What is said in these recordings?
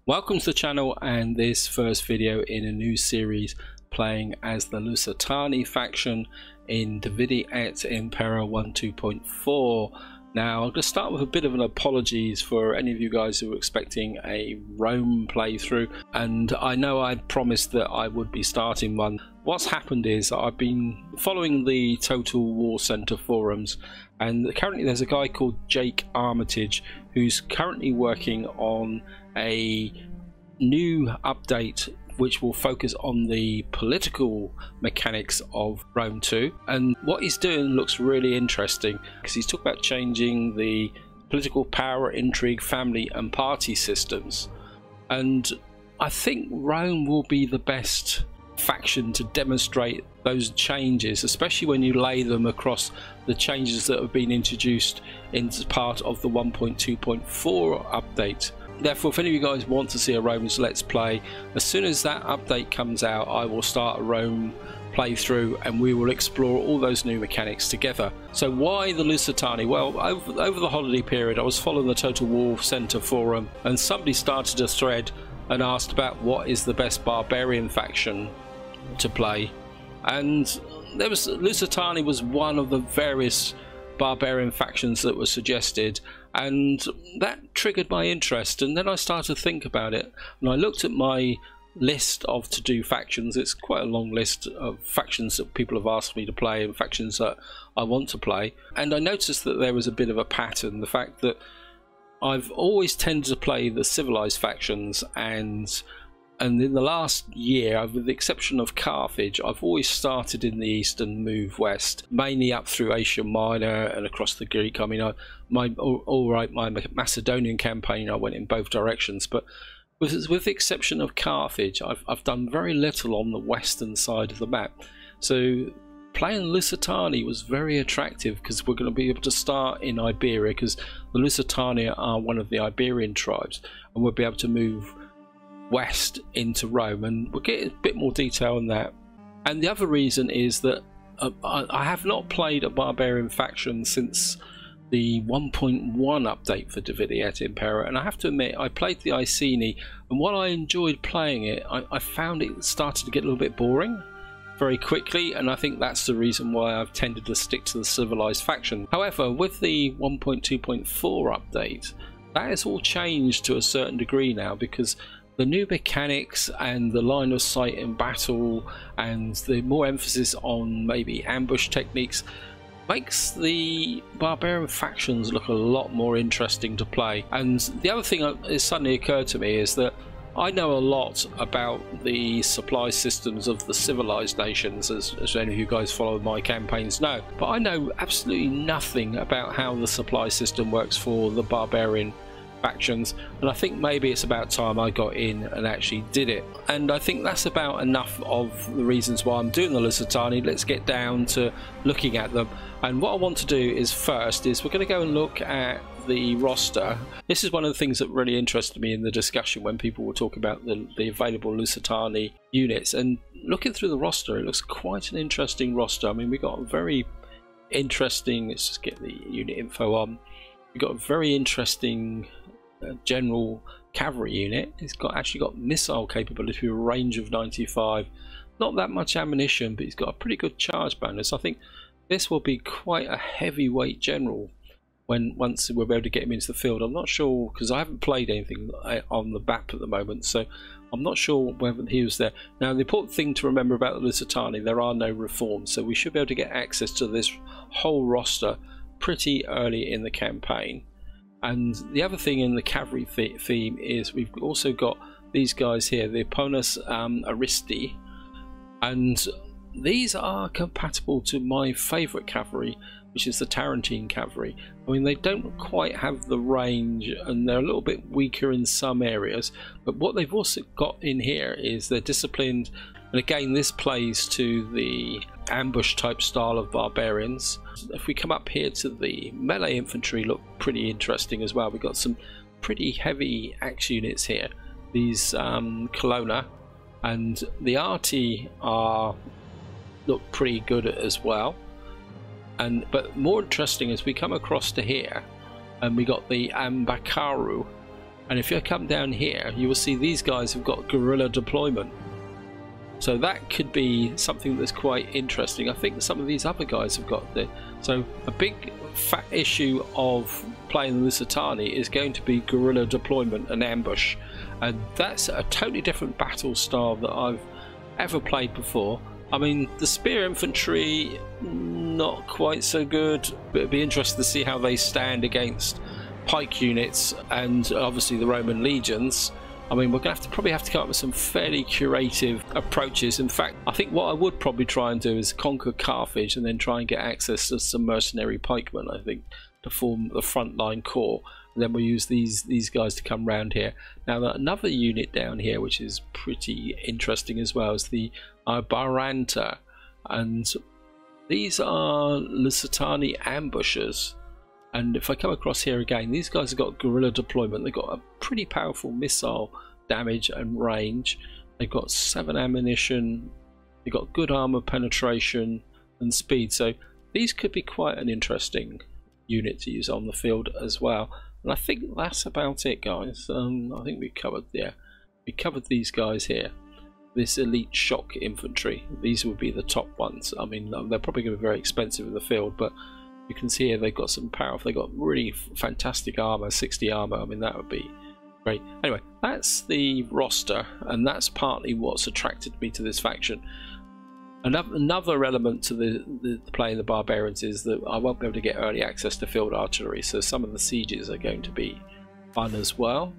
Welcome to the channel and this first video in a new series playing as the Lusitani faction in DeI Et Impera 1.2.4. Now I'm going to start with a bit of an apologies for any of you guys who were expecting a Rome playthrough, and I know I promised that I would be starting one. What's happened is I've been following the Total War Center forums, and currently there's a guy called Jake Armitage who's currently working on a new update which will focus on the political mechanics of Rome 2, and what he's doing looks really interesting because he's talking about changing the political power, intrigue, family and party systems, and I think Rome will be the best faction to demonstrate those changes, especially when you lay them across the changes that have been introduced into part of the 1.2.4 update. Therefore, if any of you guys want to see a Rome's Let's Play, as soon as that update comes out, I will start a Rome playthrough and we will explore all those new mechanics together. So why the Lusitani? Well, over the holiday period I was following the Total War Center forum and somebody started a thread and asked about what is the best barbarian faction to play, and there was Lusitani was one of the various barbarian factions that were suggested, and that triggered my interest. And then I started to think about it, and I looked at my list of to-do factions. It's quite a long list of factions that people have asked me to play and factions that I want to play, and I noticed that there was a bit of a pattern. The fact that I've always tended to play the civilized factions, and in the last year, with the exception of Carthage, I've always started in the east and moved west, mainly up through Asia Minor and across the Greek. I mean, my Macedonian campaign, I went in both directions, but with the exception of Carthage, I've done very little on the western side of the map. So playing Lusitani was very attractive because we're going to be able to start in Iberia, because the Lusitani are one of the Iberian tribes, and we'll be able to move west into Rome, and we'll get a bit more detail on that. And the other reason is that I have not played a barbarian faction since the 1.1 update for DeI Et Impera, and I have to admit I played the Iceni, and while I enjoyed playing it, I found it started to get a little bit boring very quickly, and I think that's the reason why I've tended to stick to the civilized faction. However, with the 1.2.4 update, that has all changed to a certain degree now, because the new mechanics and the line of sight in battle and the more emphasis on maybe ambush techniques makes the barbarian factions look a lot more interesting to play. And the other thing that suddenly occurred to me is that I know a lot about the supply systems of the civilized nations, as any of you guys follow my campaigns know, but I know absolutely nothing about how the supply system works for the barbarian factions, and I think maybe it's about time I got in and actually did it. And I think that's about enough of the reasons why I'm doing the Lusitani. Let's get down to looking at them, and what I want to do is first we're going to go and look at the roster. This is one of the things that really interested me in the discussion when people were talking about the available Lusitani units, and looking through the roster, it looks quite an interesting roster. I mean, we got a very interesting, let's just get the unit info on, we got a very interesting general cavalry unit. It's actually got missile capability with a range of 95, not that much ammunition, but it's got a pretty good charge bonus. I think this will be quite a heavyweight general once we're able to get him into the field. I'm not sure, because I haven't played anything on the map at the moment, so I'm not sure whether he was there. Now, the important thing to remember about the Lusitani, there are no reforms, so we should be able to get access to this whole roster pretty early in the campaign. And the other thing in the cavalry theme is we've also got these guys here, the Ponus Aristi, and these are compatible to my favourite cavalry, which is the Tarentine cavalry. I mean, they don't quite have the range and they're a little bit weaker in some areas, but what they've also got in here is they're disciplined, and again this plays to the ambush type style of barbarians. If we come up here to the melee infantry, look pretty interesting as well. We've got some pretty heavy axe units here, these Colonna, and the Arti look pretty good as well. But more interesting is we come across to here and we got the Ambakaru, And if you come down here, you will see these guys have got guerrilla deployment. So that could be something that's quite interesting. I think some of these other guys have got the... So a big fat issue of playing the Lusitani is going to be guerrilla deployment and ambush. And that's a totally different battle style that I've ever played before. I mean, the spear infantry, not quite so good, but it'd be interesting to see how they stand against pike units and obviously the Roman legions. I mean, we're going to probably have to come up with some fairly creative approaches. In fact, I think what I would probably try and do is conquer Carthage and then try and get access to some mercenary pikemen, I think, to form the frontline corps. And then we'll use these guys to come round here. Now, another unit down here, which is pretty interesting as well, is the Ebora. And these are Lusitani ambushers. And if I come across here again, these guys have got guerrilla deployment. They've got a pretty powerful missile damage and range. They've got 7 ammunition. They've got good armor penetration and speed. So these could be quite an interesting unit to use on the field as well. And I think that's about it, guys. I think we covered these guys here. This elite shock infantry. These would be the top ones. I mean, they're probably going to be very expensive in the field, but you can see here they've got some power. They've got really fantastic armor, 60 armor. I mean, that would be great. Anyway, that's the roster, and that's partly what's attracted me to this faction. Another element to the playing the Barbarians is that I won't be able to get early access to field artillery, so some of the sieges are going to be fun as well.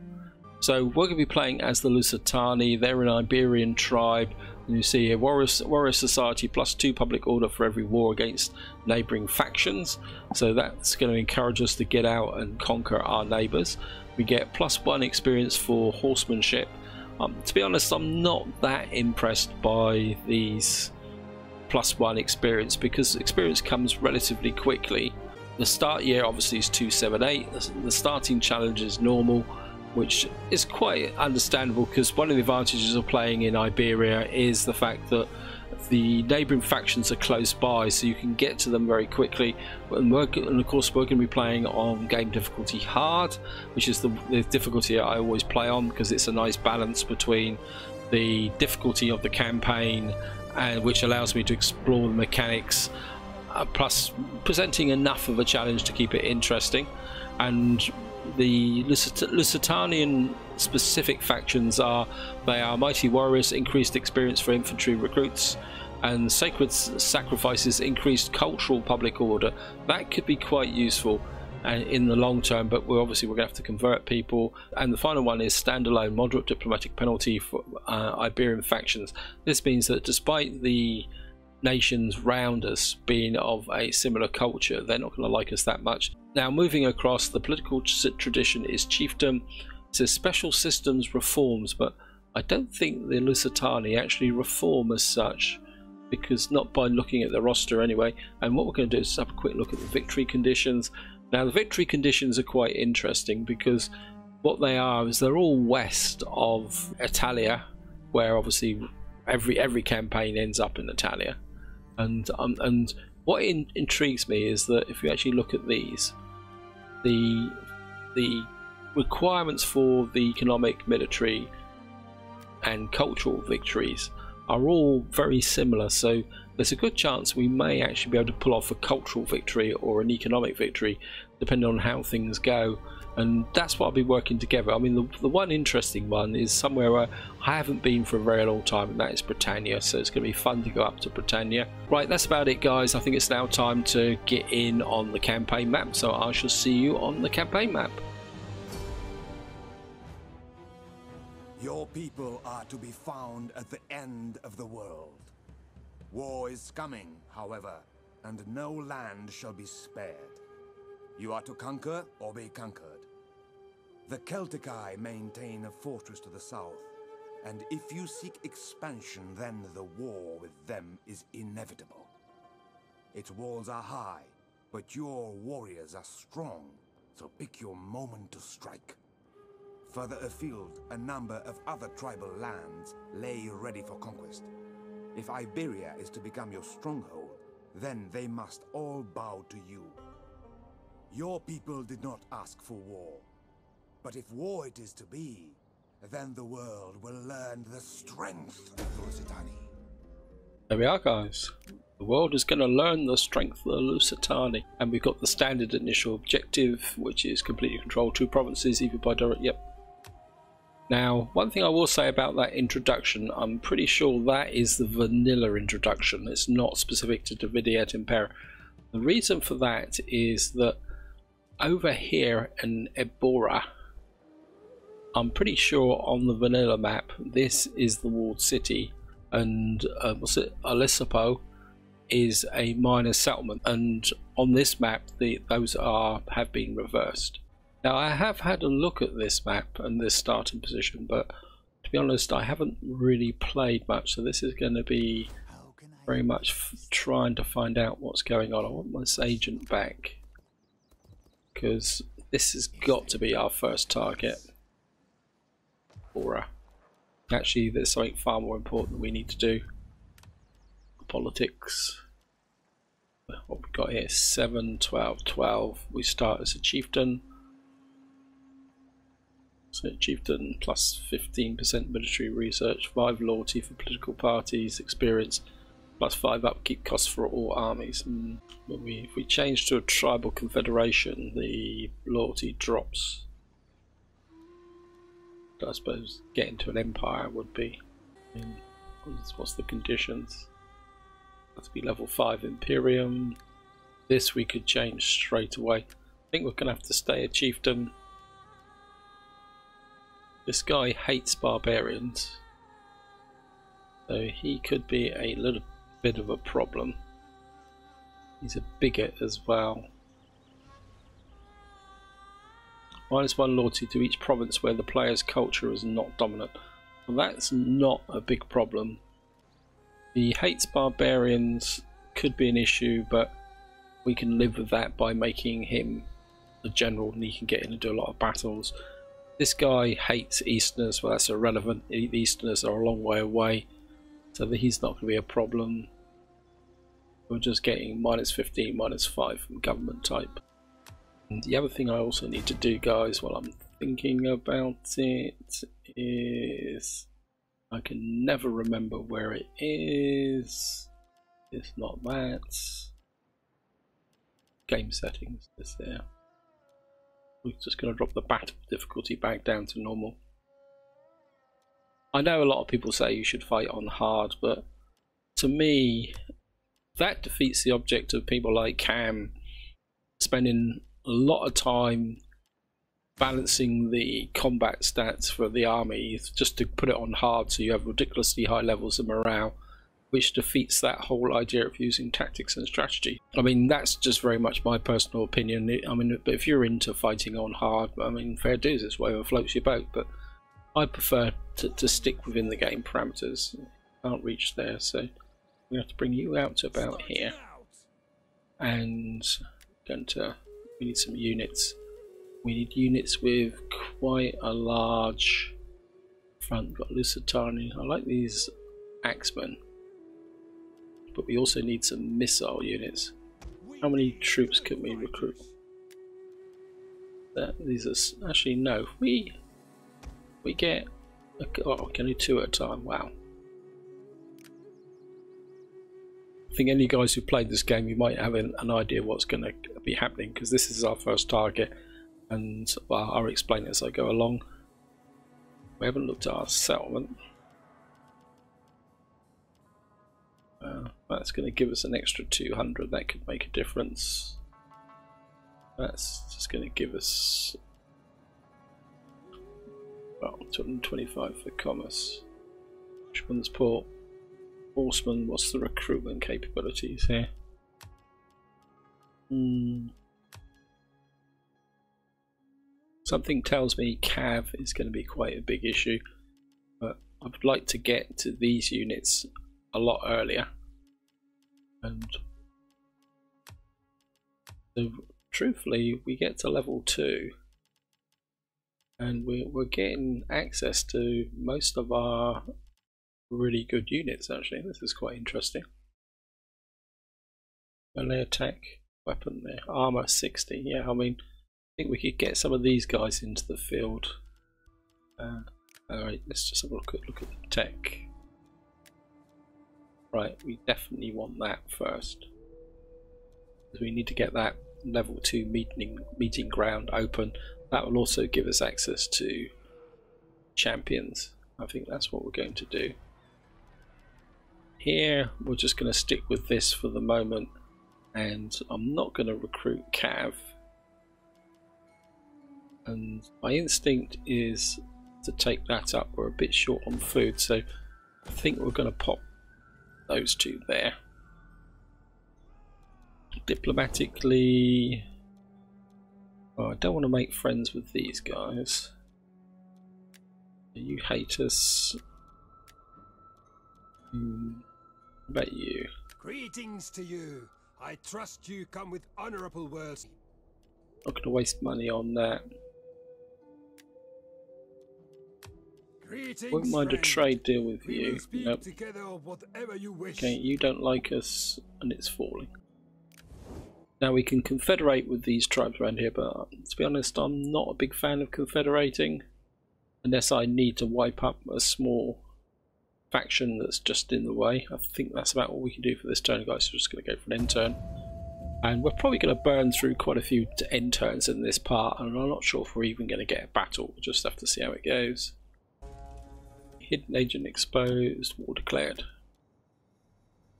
So we're going to be playing as the Lusitani. They're an Iberian tribe. And you see here, warrior society +2 public order for every war against neighbouring factions. So that's going to encourage us to get out and conquer our neighbours. We get +1 experience for horsemanship. To be honest, I'm not that impressed by these +1 experience, because experience comes relatively quickly. The start year obviously is 278. The starting challenge is normal, which is quite understandable, because one of the advantages of playing in Iberia is the fact that the neighbouring factions are close by, so you can get to them very quickly. And of course we're going to be playing on game difficulty hard, which is the difficulty I always play on, because it's a nice balance between the difficulty of the campaign, and which allows me to explore the mechanics, plus presenting enough of a challenge to keep it interesting. And the Lusitanian specific factions are mighty warriors, increased experience for infantry recruits, and sacred sacrifices, increased cultural public order. That could be quite useful in the long term, but we're going to have to convert people. And the final one is standalone, moderate diplomatic penalty for Iberian factions. This means that despite the nations round us being of a similar culture, they're not going to like us that much. Now, moving across, the political tradition is chiefdom. It says special systems reforms, but I don't think the Lusitani actually reform as such, because not by looking at the roster anyway. And what we're going to do is have a quick look at the victory conditions. Now, the victory conditions are quite interesting, because what they are is they're all west of Italia, where obviously every campaign ends up in Italia. And what intrigues me is that if you actually look at these, the requirements for the economic, military and cultural victories are all very similar. So there's a good chance we may actually be able to pull off a cultural victory or an economic victory, depending on how things go. And that's what I'll be working together. I mean, the one interesting one is somewhere where I haven't been for a very long time, and that is Britannia. So it's going to be fun to go up to Britannia. Right, that's about it, guys. I think it's now time to get in on the campaign map. So I shall see you on the campaign map. Your people are to be found at the end of the world. War is coming, however, and no land shall be spared. You are to conquer or be conquered. The Celtici maintain a fortress to the south, and if you seek expansion, then the war with them is inevitable. Its walls are high, but your warriors are strong, so pick your moment to strike. Further afield, a number of other tribal lands lay ready for conquest. If Iberia is to become your stronghold, then they must all bow to you. Your people did not ask for war. But if war it is to be, then the world will learn the strength of the Lusitani. There we are, guys. The world is going to learn the strength of the Lusitani. And we've got the standard initial objective, which is completely control 2 provinces, either by direct. Yep. Now, one thing I will say about that introduction, I'm pretty sure that is the vanilla introduction. It's not specific to DeI Et Impera. The reason for that is that over here in Ebora, I'm pretty sure on the vanilla map, this is the walled city, and what's it? Alispo is a minor settlement, and on this map, those have been reversed. Now, I have had a look at this map and this starting position, but to be honest, I haven't really played much, so this is going to be very much trying to find out what's going on. I want this agent back, because this has got to be our first target. Ebora. Actually, there's something far more important we need to do. Politics. What we've got here, 7, 12, 12. We start as a chieftain. So chieftain plus 15% military research, 5 loyalty for political parties, experience plus 5 upkeep costs for all armies. If we change to a tribal confederation, the loyalty drops. I suppose getting to an empire would be. What's the conditions? That's be level 5 Imperium. This we could change straight away. I think we're going to have to stay a chieftain. This guy hates barbarians, so he could be a little bit of a problem. He's a bigot as well. -1 loyalty to each province where the player's culture is not dominant. Well, that's not a big problem. He hates barbarians, could be an issue, but we can live with that by making him a general and he can get in and do a lot of battles. This guy hates Easterners, well that's irrelevant. Easterners are a long way away, so he's not going to be a problem. We're just getting -15, -5 from government type. And the other thing I also need to do, guys, while I'm thinking about it, is I can never remember where it is. It's not that. Game settings is there. We're just going to drop the battle difficulty back down to normal. I know a lot of people say you should fight on hard, but to me, that defeats the object of people like Cam spending a lot of time balancing the combat stats for the army just to put it on hard so you have ridiculously high levels of morale, which defeats that whole idea of using tactics and strategy. I mean, that's just very much my personal opinion. I mean, but if you're into fighting on hard, I mean, fair dues, it's whatever floats your boat, but I prefer to stick within the game parameters. Can't reach there, so we have to bring you out to about here, and we need some units. We need units with quite a large front. We've got Lusitani. I like these axemen, but we also need some missile units. How many troops can we recruit? These are actually no. We get we can do 2 at a time. Wow. I think any guys who played this game, you might have an idea what's going to be happening, because this is our first target, and well, I'll explain it as I go along. We haven't looked at our settlement. That's going to give us an extra 200. That could make a difference. That's just going to give us well, 225 for commerce. Fisherman's Port. Horseman, what's the recruitment capabilities here? Something tells me Cav is going to be quite a big issue, but I would like to get to these units a lot earlier. And so, truthfully, we get to level 2 and we're getting access to most of our really good units. Actually, this is quite interesting. Melee attack, weapon there, armor 60. Yeah, I mean, think we could get some of these guys into the field. Alright, let's just have a look at the tech. Right, we definitely want that first. Because we need to get that level 2 meeting ground open. That will also give us access to champions. I think that's what we're going to do. Here, we're just going to stick with this for the moment. And I'm not going to recruit Cav. And my instinct is to take that up. We're a bit short on food, so I think we're going to pop those two there. Diplomatically, oh, I don't want to make friends with these guys. You hate us. What about you? Greetings to you. I trust you come with honorable words. Not going to waste money on that. Greetings, Wouldn't mind a trade deal with we you. will speak Nope. together of whatever you wish. Okay, you don't like us, and it's falling. Now we can confederate with these tribes around here, but to be honest, I'm not a big fan of confederating unless I need to wipe up a small faction that's just in the way. I think that's about all we can do for this turn, guys. So we're just going to go for an end turn. And we're probably going to burn through quite a few end turns in this part, and I'm not sure if we're even going to get a battle. We'll just have to see how it goes. Hidden agent exposed, war declared.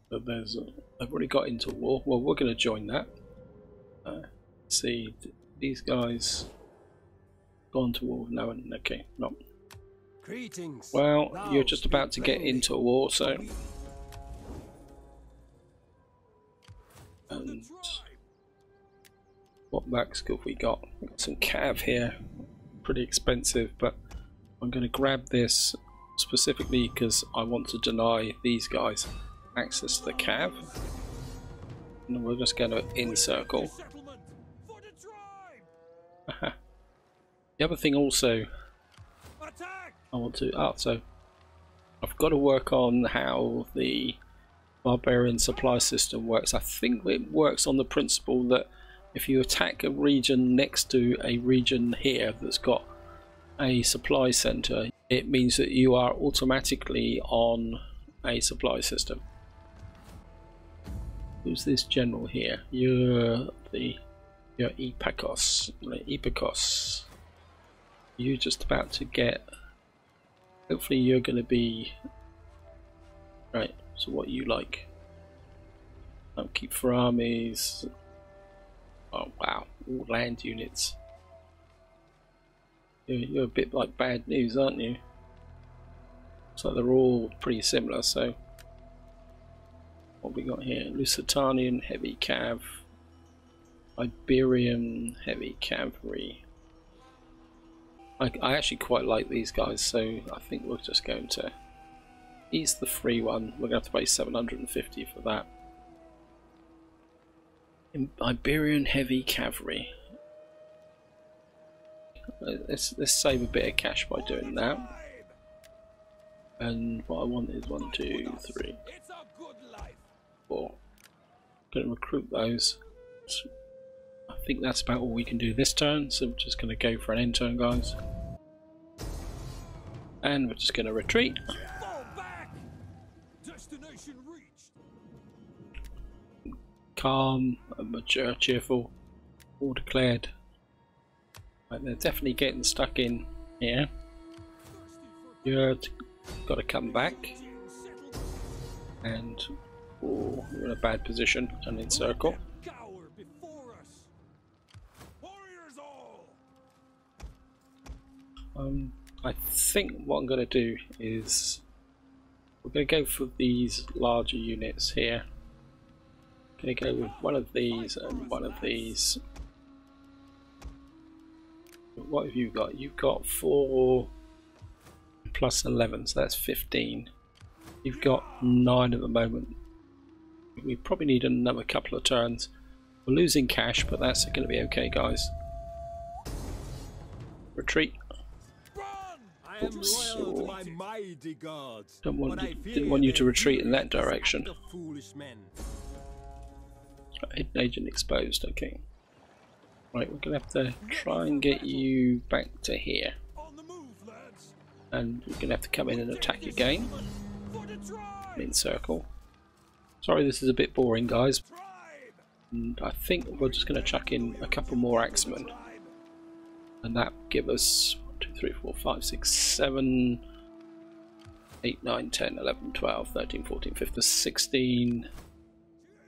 But I've already got into war. Well, we're going to join that. See, these guys gone to war? No one. Okay, no. Greetings. Well, Now you're just about to get plainly. into a war, so. And what max have we got? We've got some cav here, pretty expensive, but I'm going to grab this specifically because I want to deny these guys access to the cav. And we're just going to encircle. The other thing also I want to, so I've got to work on how the barbarian supply system works. I think it works on the principle that if you attack a region next to a region here that's got a supply center, it means that you are automatically on a supply system. Who's this general here? You're Epakos. Epakos. You're just about to get. Hopefully, you're going to be right. So, what you like? Upkeep for armies. Oh wow! All land units. You're a bit like bad news, aren't you? Looks like they're all pretty similar. So, what we got here? Lusitanian heavy cav. Iberian heavy cavalry. I actually quite like these guys, so I think we're just going to ease the free one. We're going to have to pay 750 for that. Iberian heavy cavalry. Let's save a bit of cash by doing that. And what I want is 1, 2, 3, 4. Going to recruit those. I think that's about all we can do this turn, so we're just going to go for an end turn, guys. And we're just going to retreat. Calm, mature, cheerful, all declared. Right, they're definitely getting stuck in here. You're got to come back. And we're in a bad position and encircle. I think what I'm going to do is we're going to go for these larger units here. Going to go with one of these and one of these. What have you got? You've got 4 plus 11, so that's 15. You've got 9 at the moment. We probably need another couple of turns. We're losing cash, but that's going to be okay, guys. Retreat. Oops. Didn't want you to retreat in that direction. Hidden agent exposed. Okay. Right, we're gonna have to try and get you back to here. And you're gonna have to come in and attack again. In circle. Sorry this is a bit boring, guys. And I think we're just gonna chuck in a couple more axemen. And that give us 1, 2, 3, 4, 5, 6, 7, 8, 9, 10, 11, 12, 13, 14, 15, 16.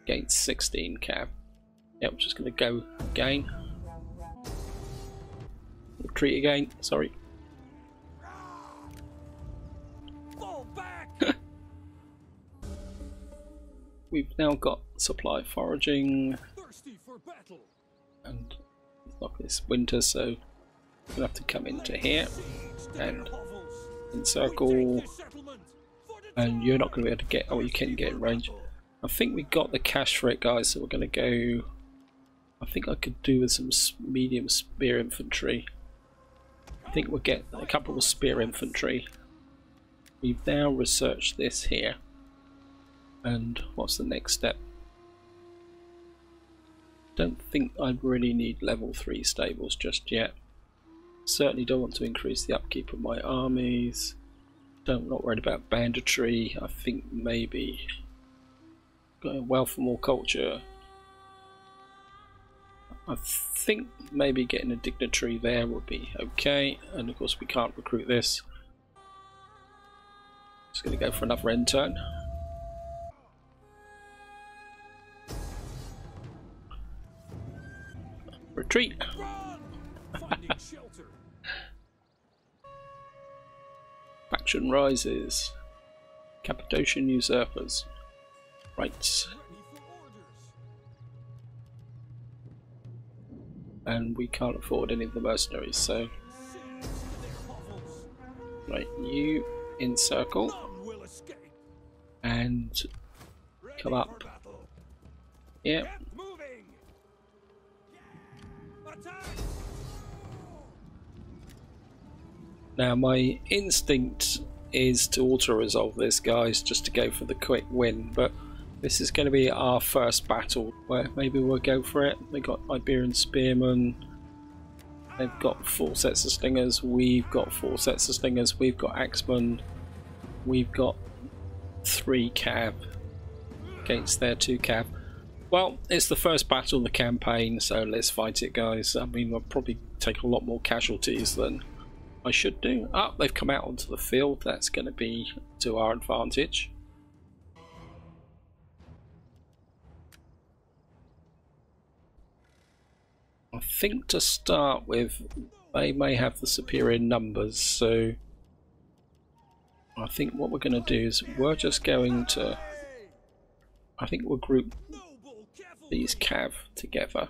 Against 16 cav. Yep, I'm just gonna go again. Retreat again, sorry. We've now got supply foraging, and it's not this winter, so we're gonna have to come into here and encircle, and you're not gonna be able to get, oh you can get in range. I think we got the cash for it, guys, so we're gonna go, I think I could do with some medium spear infantry. I think we'll get a couple of spear infantry. We've now researched this here. And what's the next step? Don't think I really need level 3 stables just yet. Certainly don't want to increase the upkeep of my armies. Not worried about banditry. I think maybe going well for more culture. I think maybe getting a dignitary there would be okay, and of course we can't recruit this. Just going to go for another end turn. Retreat! Faction rises. Cappadocian usurpers. Right. And we can't afford any of the mercenaries, so right, you encircle and come up. Yep. Now my instinct is to auto-resolve this, guys, just to go for the quick win, but this is going to be our first battle where maybe we'll go for it. They've got Iberian spearmen, they've got 4 sets of slingers, we've got 4 sets of slingers, we've got axemen, we've got 3 cav against their 2 cav. Well, it's the first battle of the campaign, so let's fight it, guys. I mean, I'll probably take a lot more casualties than I should do. Oh, they've come out onto the field. That's going to be to our advantage. I think to start with, they may have the superior numbers, so I think what we're going to do is we're just going to, I think we'll group these cav together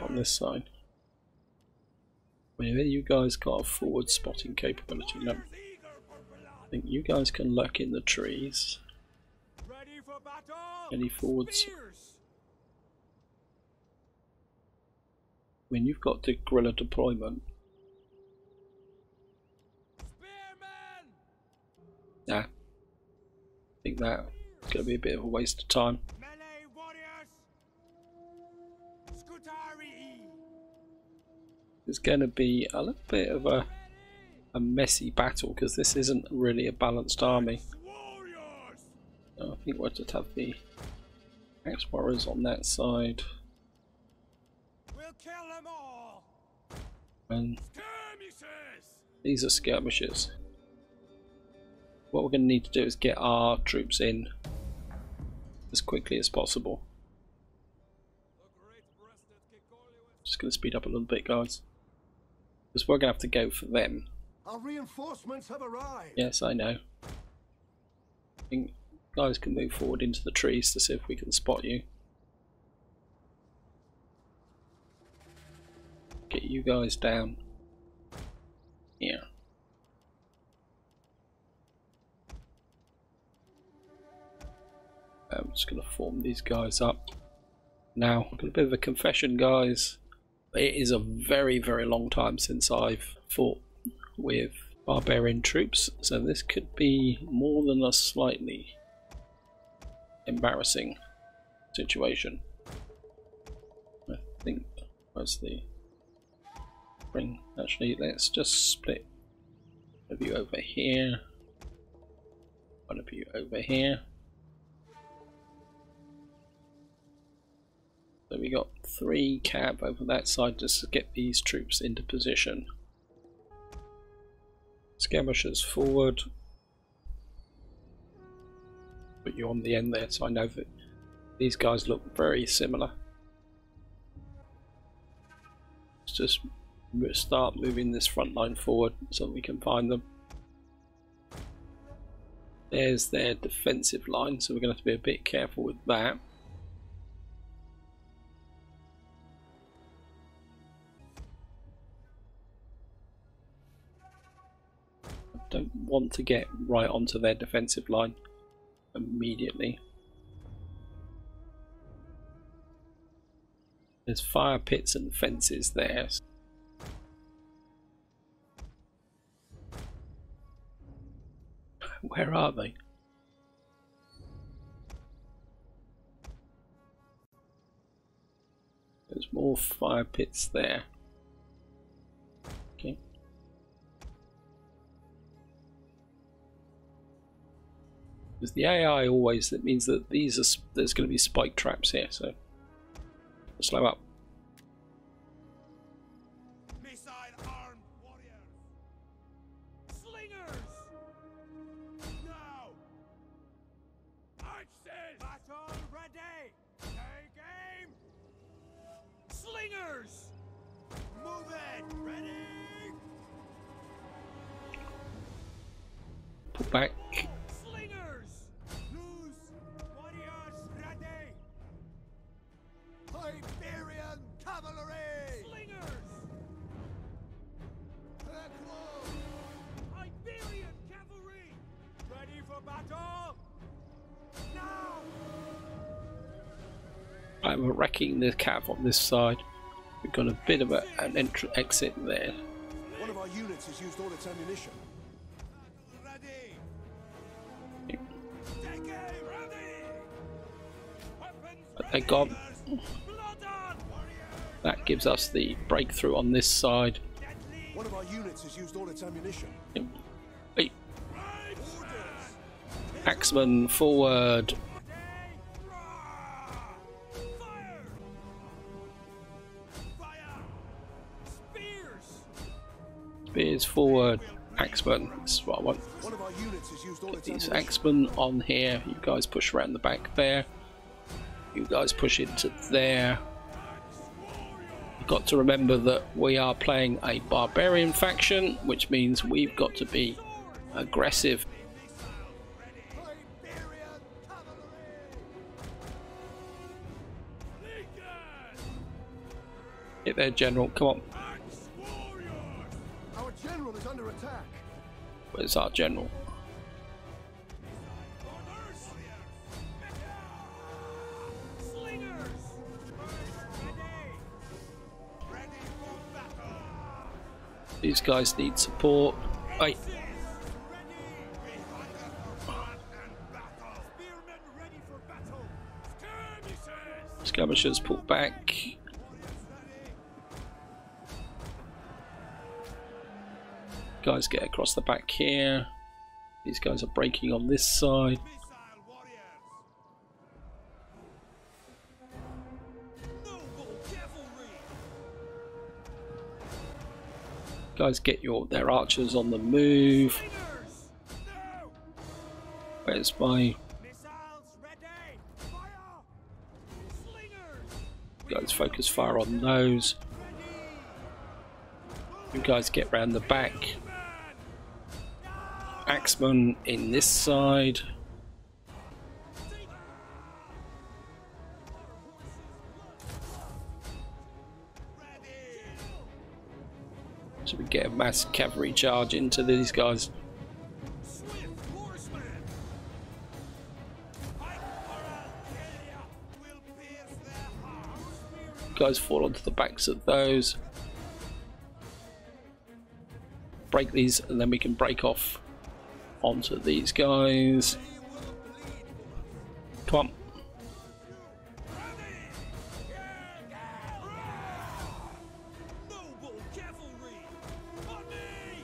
on this side. Whenever you guys got a forward spotting capability, no. I think you guys can lurk in the trees. Any forwards? When you've got the guerrilla deployment. Nah. I think that's going to be a bit of a waste of time. It's going to be a little bit of a messy battle because this isn't really a balanced army. So I think we'll just have the axe warriors on that side. And these are skirmishers. What we're going to need to do is get our troops in as quickly as possible. Just going to speed up a little bit, guys, because we're going to have to go for them. Our reinforcements have arrived. Yes, I know. I think guys can move forward into the trees to see if we can spot you. Get you guys down here. I'm just going to form these guys up. Now, I've got a bit of a confession, guys. It is a very, very long time since I've fought with barbarian troops, so this could be more than a slightly embarrassing situation. I think where's the ring? Actually, let's just split one of you over here, one of you over here. So we got 3 cab over that side just to get these troops into position. Skirmishers forward. Put you on the end there so I know that these guys look very similar. Let's just start moving this front line forward so we can find them. There's their defensive line, so we're going to have to be a bit careful with that. I don't want to get right onto their defensive line immediately. There's fire pits and fences there. Where are they? There's more fire pits there. Okay. Because the AI always, that means that these are, there's going to be spike traps here, so slow up. Pull back. Barbarian cavalry! Slingers! Iberian cavalry! Ready for battle! Now! I'm wrecking the cav on this side. We've got a bit of an exit there. One of our units has used all its ammunition. But they're gone. That gives us the breakthrough on this side. One of our units has used all its ammunition. Hey. Axeman forward. Spears forward. Axeman. This is what I want. Get these axemen on here. You guys push around the back there. You guys push into there. You've got to remember that we are playing a barbarian faction, which means we've got to be aggressive. Get there, General. Come on. Our general is under attack. Where's our general? These guys need support. Wait. Skirmishers pull back. Guys get across the back here. These guys are breaking on this side. Guys get their archers on the move. Where's my... Guys focus fire on those. You guys get round the back. Axeman in this side. So we get a mass cavalry charge into these guys. Guys fall onto the backs of those. Break these and then we can break off onto these guys. Come on.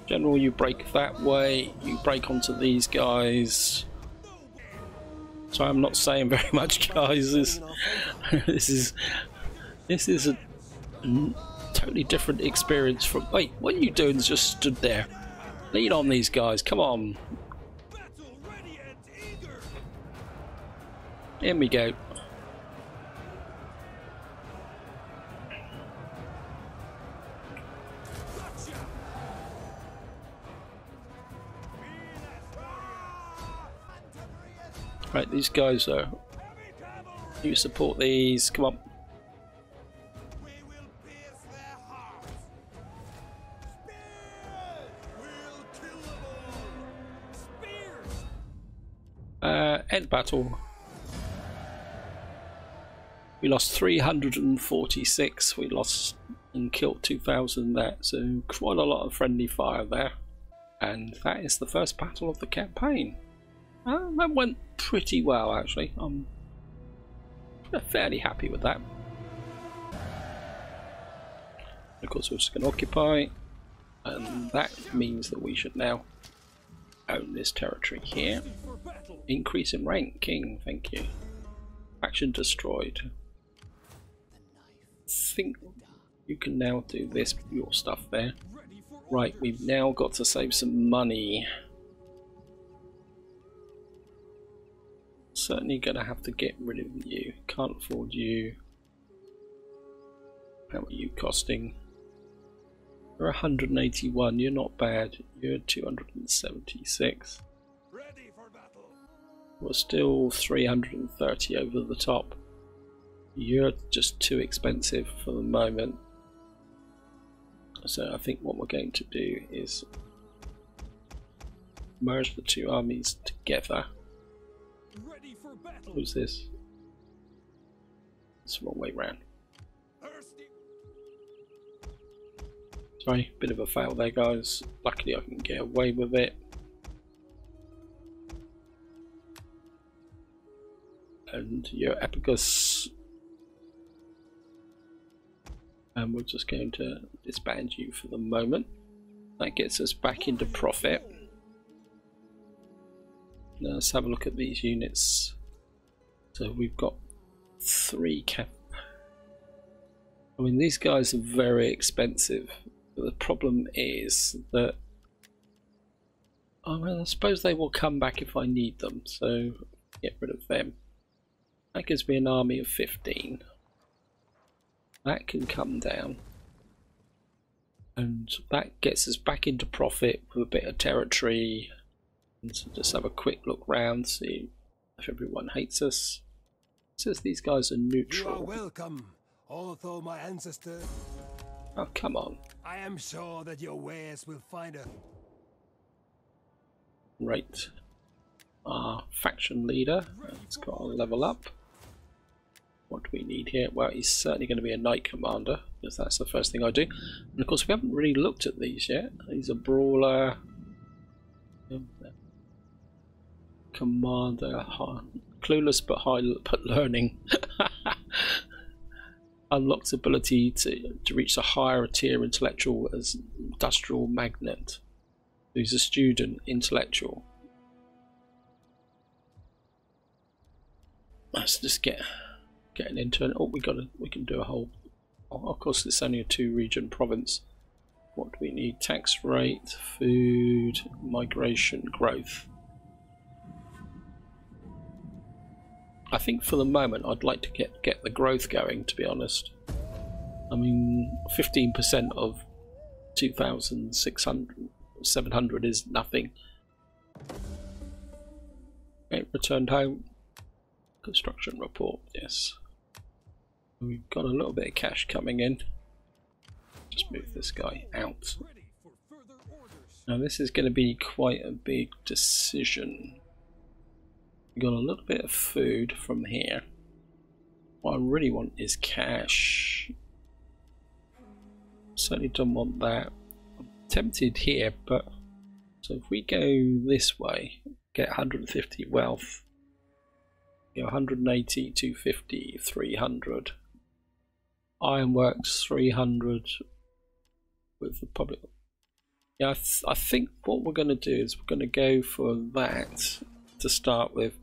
General, you break that way, you break onto these guys. So I'm not saying very much, guys. This is a totally different experience from. Wait, what are you doing? Just stood there. Lean on these guys. Come on. Here we go. Right, these guys are. You support these. Come on. End battle. We lost 346. We lost and killed 2,000 there. So quite a lot of friendly fire there. And that is the first battle of the campaign. That went pretty well, actually. I'm fairly happy with that. Of course, we're just going to occupy, and that means that we should now own this territory here. Increase in rank, King. Thank you. Faction destroyed. I think you can now do this, your stuff there. Right, we've now got to save some money. Certainly going to have to get rid of you. Can't afford you. How are you costing? You're 181. You're not bad. You're 276. Ready for battle. We're still 330 over the top. You're just too expensive for the moment. So I think what we're going to do is merge the two armies together. Ready for battle. Who's this? It's the wrong way round. Sorry, bit of a fail there, guys. Luckily I can get away with it. And your Epicus. And we're just going to disband you for the moment. That gets us back into profit. Now let's have a look at these units. So we've got 3 cap. I mean, these guys are very expensive. But the problem is that, oh well, I suppose they will come back if I need them, so get rid of them. That gives me an army of 15. That can come down. And that gets us back into profit with a bit of territory. And so just have a quick look round, see if everyone hates us. It says these guys are neutral. You are welcome, although my ancestor. Oh, come on. I am sure that your wares will find a... Right. Our faction leader. Let's got a level up. What do we need here? Well, he's certainly going to be a knight commander, because that's the first thing I do. And of course, we haven't really looked at these yet. He's a brawler. Commander. Clueless but learning. Unlocks ability to reach a higher tier intellectual as industrial magnate. He's a student intellectual. Let's just get an intern. Oh, we can do a whole. Oh, of course, it's only a 2-region province. What do we need? Tax rate, food, migration, growth. I think for the moment I'd like to get the growth going, to be honest. I mean, 15% of 2,700 is nothing. Okay, returned home. Construction report, yes. We've got a little bit of cash coming in. Just move this guy out. Now this is going to be quite a big decision. We got a little bit of food from here. What I really want is cash. Certainly don't want that. I'm tempted here, but so if we go this way, get 150 wealth, go 180, 250, 300. Ironworks 300 with the public. Yeah, I think what we're going to do is we're going to go for that to start with,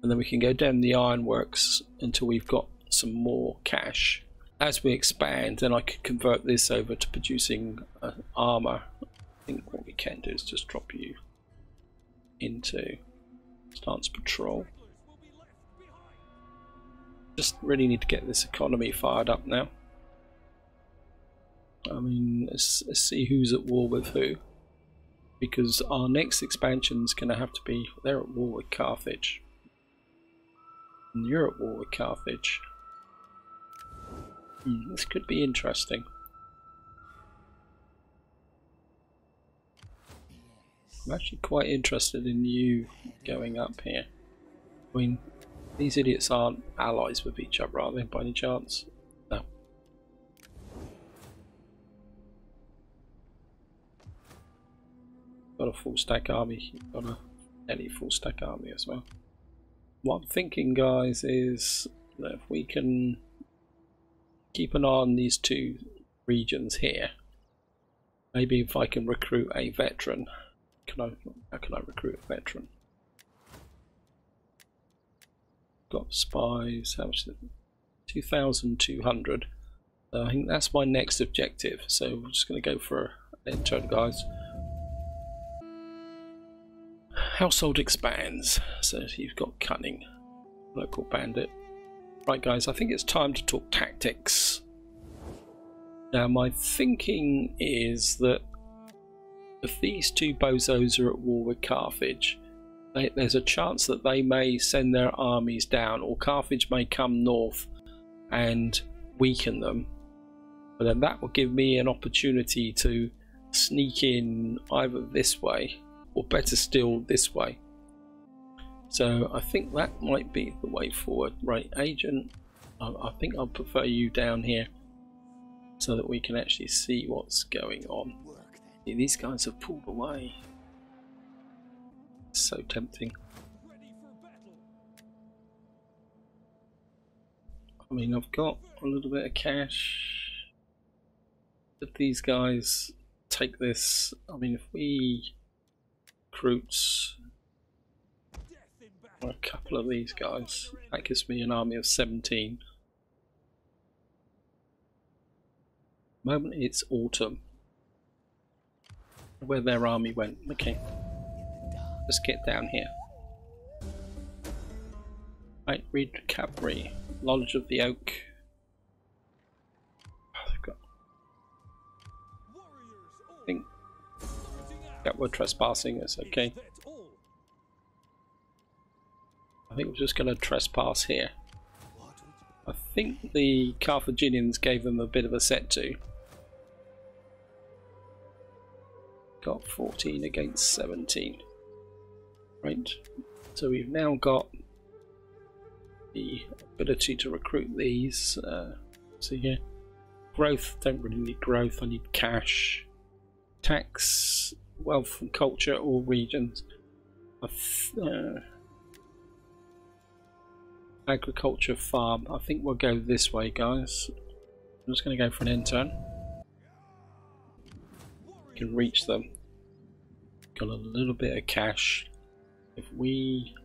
and then we can go down the ironworks until we've got some more cash. As we expand, then I could convert this over to producing armor. I think what we can do is just drop you into stance patrol. Just really need to get this economy fired up now. I mean, let's see who's at war with who, because our next expansion is going to have to be, they're at war with Carthage, and you're at war with Carthage. This could be interesting. I'm actually quite interested in you going up here. I mean, these idiots aren't allies with each other, are they, by any chance? No. Got a full stack army, got a nearly full stack army as well. What I'm thinking, guys, is that if we can keep an eye on these two regions here, maybe if I can recruit a veteran. How can I recruit a veteran? Got spies, how much is it? 2,200. I think that's my next objective, so we're just going to go for an intern, guys. Household expands, so you've got cunning, local bandit. Right guys, I think it's time to talk tactics. Now my thinking is that if these two bozos are at war with Carthage, there's a chance that they may send their armies down, or Carthage may come north and weaken them. But then that will give me an opportunity to sneak in either this way, or better still this way. So I think that might be the way forward. Right, agent, I think I'll prefer you down here so that we can actually see what's going on. See, these guys have pulled away. It's so tempting. I mean, I've got a little bit of cash. If these guys take this, I mean, if we recruit a couple of these guys, that gives me an army of 17. The moment it's autumn. Where their army went. Okay, let's get down here. Right, read cavalry, knowledge of the oak. Oh, they've got, I think we're trespassing is okay. I think we're just going to trespass here. I think the Carthaginians gave them a bit of a set to. Got 14 against 17. Right, so we've now got the ability to recruit these. So yeah, growth, don't really need growth, I need cash. Tax, wealth and culture, all regions. Agriculture, farm, I think we'll go this way, guys. I'm just going to go for an intern. Can reach them. Got a little bit of cash. If we,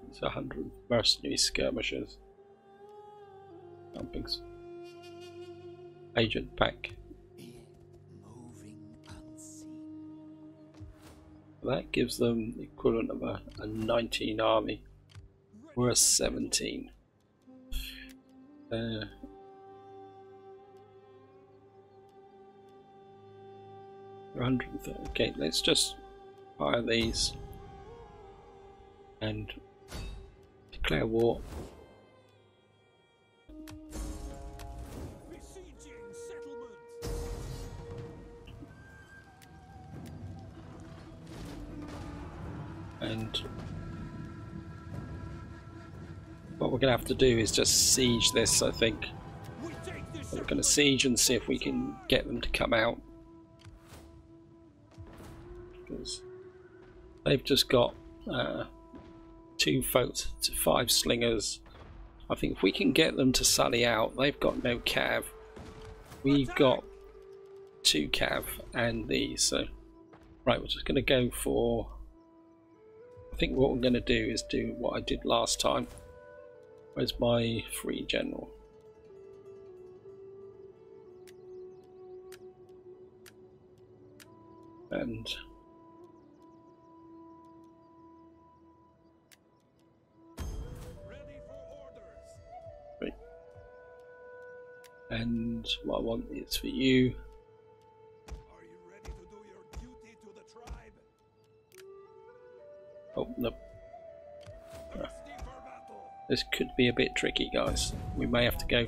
it's 100 mercenary skirmishers. Dumpings. Agent pack. That gives them the equivalent of a 19 army. We're a 17. 130. Okay, let's just fire these and declare war. And what we're going to have to do is just siege this, I think. We're going to siege and see if we can get them to come out. Because they've just got 2 folks to 5 slingers. I think if we can get them to sally out, they've got no cav. We've got 2 cav and these. So right, we're just going to go for, I think what we're going to do is do what I did last time. Where's my free general? And right. And what I want is for you. Are you ready to do your duty to the tribe? Oh no. Thirsty for battle. This could be a bit tricky, guys. We may have to go.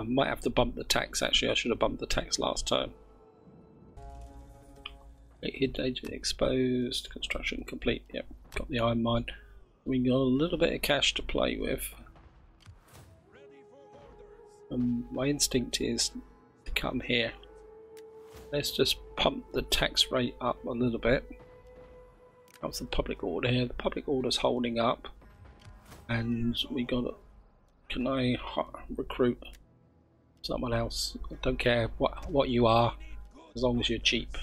I might have to bump the tax. Actually, I should have bumped the tax last time. Hidden agent exposed. Construction complete. Yep, got the iron mine. We got a little bit of cash to play with. My instinct is to come here. Let's just pump the tax rate up a little bit. That's the public order here. The public order's holding up, and we got to. Can I recruit someone else? I don't care what you are, as long as you're cheap.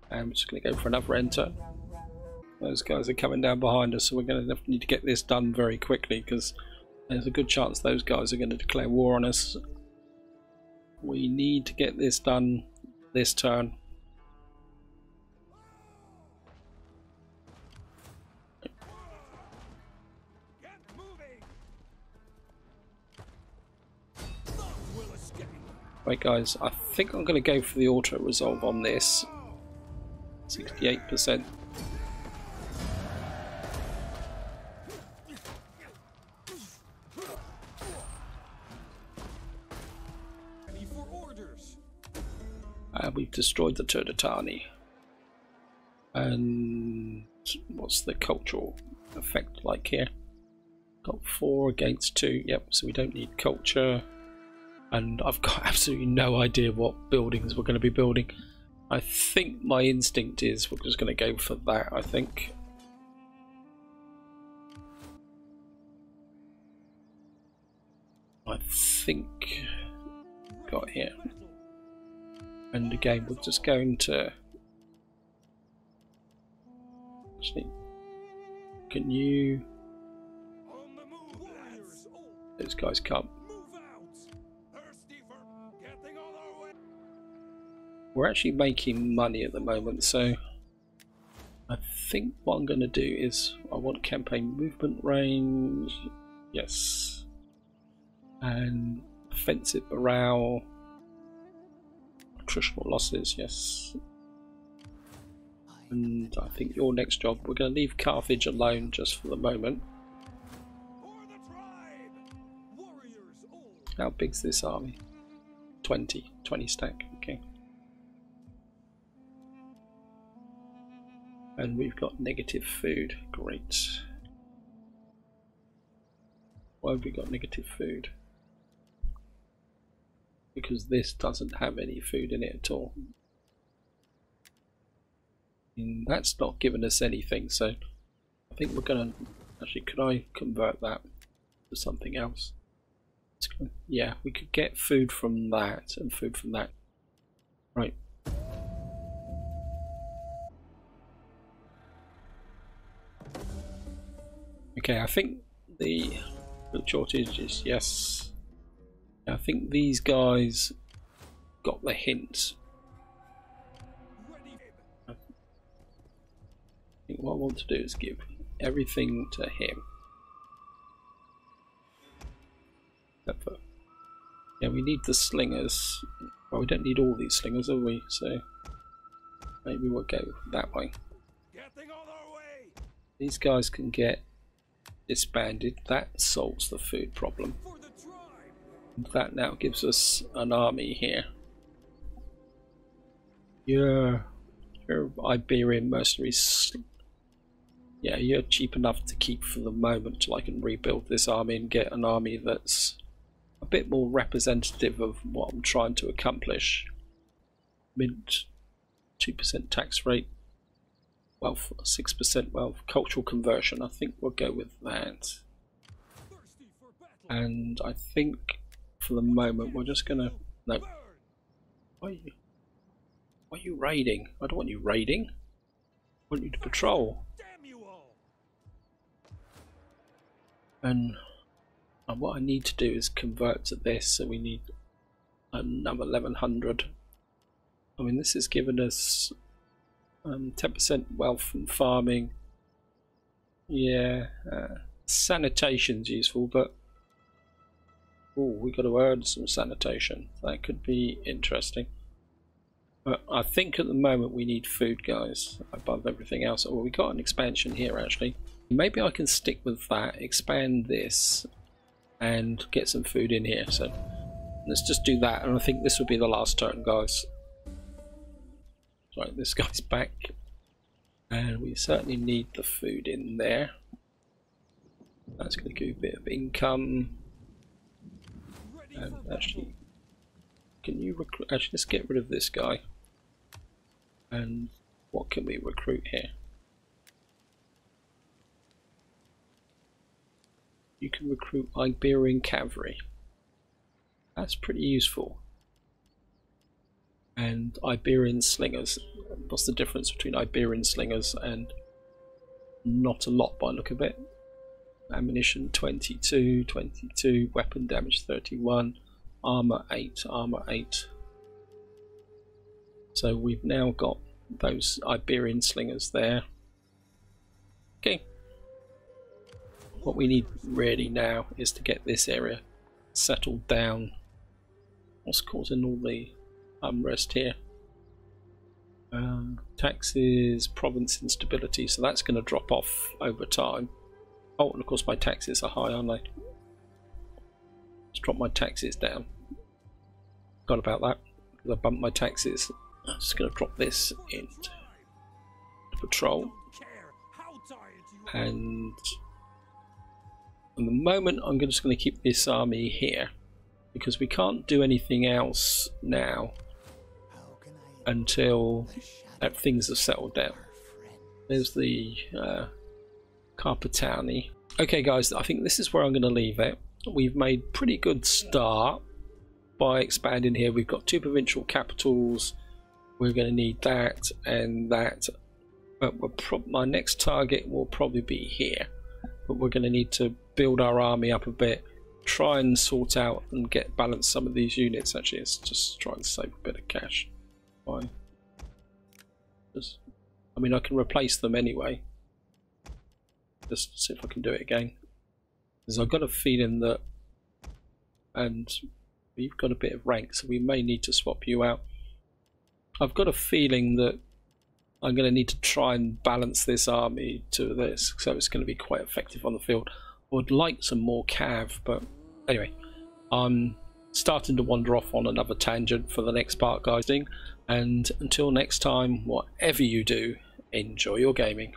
And I'm just going to go for another enter. Those guys are coming down behind us, so we're going to need to get this done very quickly, because there's a good chance those guys are going to declare war on us. We need to get this done this turn. Right guys, I think I'm going to go for the auto resolve on this. 68%. We've destroyed the Lusitani. And what's the cultural effect like here? Got 4 against 2. Yep, so we don't need culture. And I've got absolutely no idea what buildings we're going to be building. I think my instinct is we're just going to go for that, I think. I think got here. And again, we're just going to actually, can you, those guys come. We're actually making money at the moment, so I think what I'm going to do is I want campaign movement range, yes, and offensive morale, attritional losses, yes, and I think your next job, we're going to leave Carthage alone just for the moment. How big's this army? 20 stack, okay. And we've got negative food, great. Why have we got negative food? Because this doesn't have any food in it at all. And that's not giving us anything, so I think we're gonna, actually could I convert that to something else? Yeah, we could get food from that and food from that. Right. Okay, I think the food shortage is yes. I think these guys got the hint. I think what I want to do is give everything to him. Except for, yeah, we need the slingers. Well, we don't need all these slingers, do we? So maybe we'll go that way. These guys can get disbanded. That solves the food problem. That now gives us an army here. Your Iberian mercenaries, yeah, you're cheap enough to keep for the moment till I can rebuild this army and get an army that's a bit more representative of what I'm trying to accomplish. Mint 2% tax rate, wealth 6% wealth, cultural conversion, I think we'll go with that. And I think for the moment. We're just gonna... No. Why are you raiding? I don't want you raiding. I want you to patrol. And what I need to do is convert to this, so we need another 1100. I mean, this has given us 10% wealth from farming. Yeah, sanitation's useful, but we got to earn some sanitation. That could be interesting. But I think at the moment we need food, guys, above everything else. Oh, we got an expansion here actually. Maybe I can stick with that, expand this, and get some food in here. So let's just do that, and I think this will be the last turn, guys. Right, this guy's back, and we certainly need the food in there. That's going to give a bit of income. And actually, can you recruit? Actually, let's get rid of this guy. And what can we recruit here? You can recruit Iberian cavalry. That's pretty useful. And Iberian slingers. What's the difference between Iberian slingers and not a lot by the look of it? Ammunition 22, 22, weapon damage 31, armor 8, armor 8. So we've now got those Iberian slingers there. Okay. What we need really now is to get this area settled down. What's causing all the unrest here? Taxes, province instability, so that's going to drop off over time. Oh, and of course my taxes are high, aren't they? Let's drop my taxes down. Forgot about that, because I bumped my taxes. I'm just going to drop this into patrol. And at the moment I'm just going to keep this army here, because we can't do anything else now until things have settled down. There's the Carthage. Okay guys, I think this is where I'm going to leave it. We've made pretty good start by expanding here. We've got 2 provincial capitals. We're going to need that and that. But my next target will probably be here. But we're going to need to build our army up a bit, try and sort out and balance some of these units. Actually, let's just try and save a bit of cash. Fine. I mean, I can replace them anyway. Just see if I can do it again. Because I've got a feeling that, and you've got a bit of rank, so we may need to swap you out. I've got a feeling that I'm going to need to try and balance this army to this, so it's going to be quite effective on the field. I would like some more cav, but anyway, I'm starting to wander off on another tangent for the next part, guys. And until next time, whatever you do, enjoy your gaming.